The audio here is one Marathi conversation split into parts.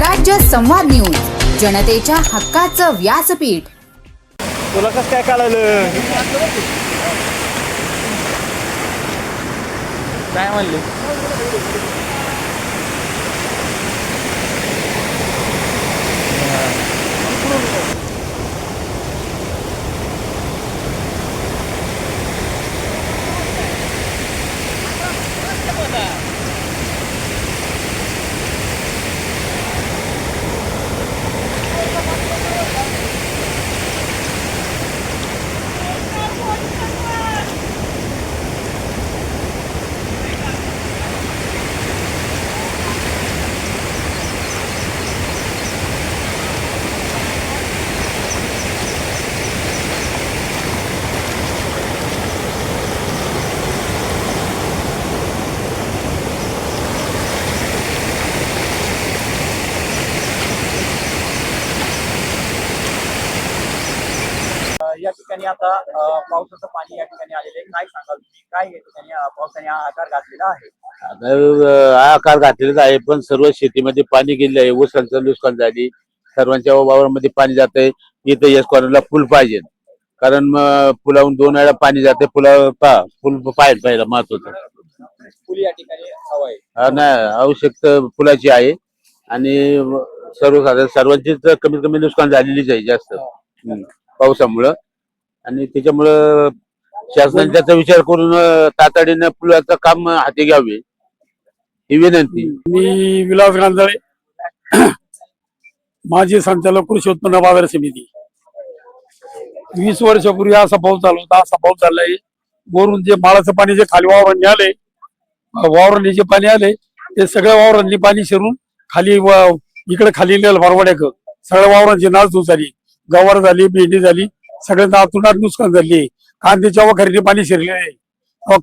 स्वराज्य संवाद न्यूज, जनतेच्या हक्काचं व्यासपीठ। तुला कसं काय कळलं? काय म्हणले? या ठिकाणी आता पावसाचं पाणी या ठिकाणी आलेलं आहे। काय सांगाल तुम्ही, काय या ठिकाणी पावसाने आकार घातलेला आहे? आकार घातलेलाच आहे, पण सर्व शेतीमध्ये पाणी गेले आहे। ऊसाचं नुकसान झाली, सर्वांच्या वावरामध्ये पाणी जात आहे। इथं यश कॉर्नरला पूल पाहिजे, कारण पुलावून 2 वेळा पाणी जाते। पूल पाहिजे महत्वाचं पूल या ठिकाणी हवा आहे। नाही, आवश्यकता पुलाची आहे आणि सर्वसाधारण सर्वांचीच कमीत कमी नुकसान झालेलीच आहे जास्त पावसामुळं, आणि त्याच्यामुळं शासनाने त्याचा विचार करून तातडीनं पुलाचं काम हाती घ्यावे ही विनंती। मी विलास गांजाळे, माजी संचालक कृषी उत्पन्न बाजार समिती। 20 वर्षापूर्वी असा पाऊस चालू होता, असा पाऊस चाललाय। वरून जे माळाचं पाणी जे खाली वावरांनी आले, वावरांनी जे पाणी आले ते सगळ्या वावरांनी पाणी शिरून खाली इकडे खाली भरवाड्याक सगळ्या वावरांची नासधूस झाली, गवार झाली, भेंडी झाली, सगळ्यांना आतुनात नुकसान झाली। कांद्याच्या वखरीने पाणी शिरले आहे,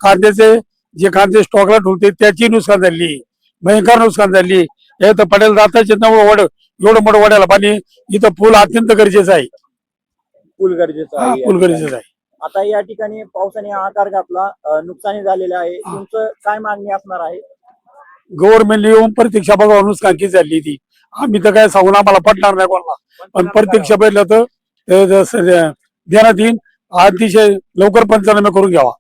कांद्याचे जे कांदे स्टॉकला ठेवते त्याची नुकसान झाली, भयंकर नुकसान झाली। हे तर पडेल जाताच एवढं मोठं वड्याला पाणी, इथं पूल अत्यंत गरजेचं आहे। पूल गरजेचं आहे, पूल गरजेचं आहे। आता या ठिकाणी पावसाने आकार घातला, नुकसानी झालेलं आहे। तुमचं काय मागणी असणार आहे? गव्हर्नमेंट येऊन प्रत्यक्ष बघा नुकसान किती झाली ती, आम्ही तर काय सांगून आम्हाला पटणार नाही कोणाला, पण प्रत्यक्ष पाहिलं तर देण्यात येईल, अतिशय लवकर पंचनामे करून घ्यावा।